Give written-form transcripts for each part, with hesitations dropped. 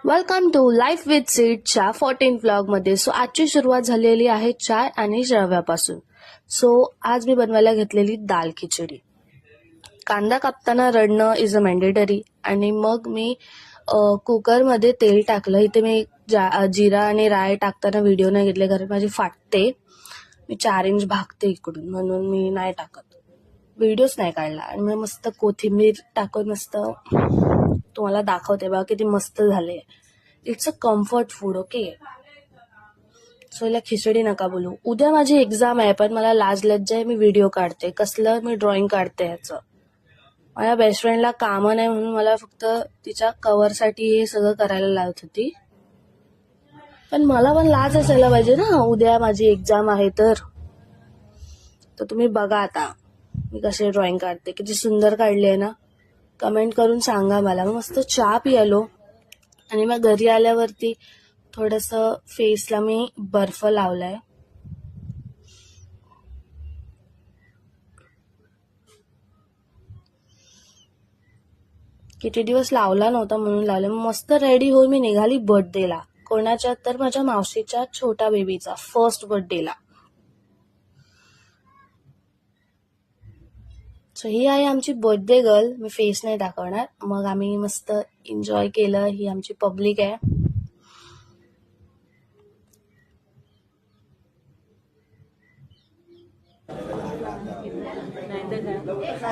Welcome to life with सीडच्या 14 vlog मध्ये. So आजची सुरुवात झालेली आहे चाय आणि रव्यापासून. सो आज मी बनवायला घेतलेली दाल खिचडी. कांदा कापताना रडणं इज अ मॅन्डेटरी. आणि मग मी कुकरमध्ये तेल टाकलं. इथे मी जिरा आणि राय टाकताना व्हिडिओ नाही घेतले कारण माझी फाटते. मी 4 इंच भागते इकडून, म्हणून मी नाही टाकत, व्हिडिओच नाही काढला. आणि मी मस्त कोथिंबीर टाकून मस्त तुम्हाला दाखवते बघा किती मस्त झाले. It's a comfort food. Okay, so याला खिचडी नका बोलू. उद्या माझी एक्झाम आहे, पण मला लाज लज्जा आहे. मी व्हिडिओ काढते, कसलं मी ड्रॉइंग काढते ह्याचं. माझ्या बेस्ट फ्रेंडला कामं नाही म्हणून मला फक्त तिच्या कव्हरसाठी हे सगळं करायला लावत होती. पण मला पण लाज असायला पाहिजे ना, उद्या माझी एक्झाम आहे तर तुम्ही बघा आता मी कसे ड्रॉइंग काढते. किती सुंदर काढली आहे ना, कमेंट करून सांगा मला. मस्त चहा पियालो आणि मग घरी आल्यावरती थोडस फेसला मी बर्फ लावलाय. किती दिवस लावला नव्हता म्हणून लावला. मस्त रेडी होऊन मी निघाली बर्थडेला. कोणाच्या तर माझ्या मावशीच्या छोट्या बेबीचा फर्स्ट बर्थडेला. सो ही आहे आमची बर्थडे गर्ल. मी फेस नाही दाखवणार. मग आम्ही मस्त एन्जॉय केलं. ही आमची पब्लिक आहे.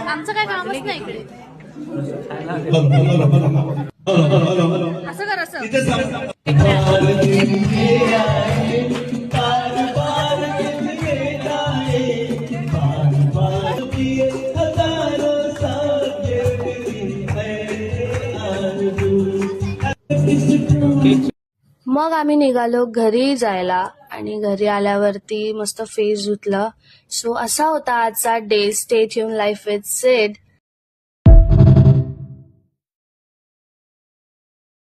आमचं काय कामच नाही इकडे. असं कर असं. मग आम्ही निघालो घरी जायला आणि घरी आल्यावरती मस्त फेस धुतलं. सो असा होता आजचा day. Stay tune life with सिड.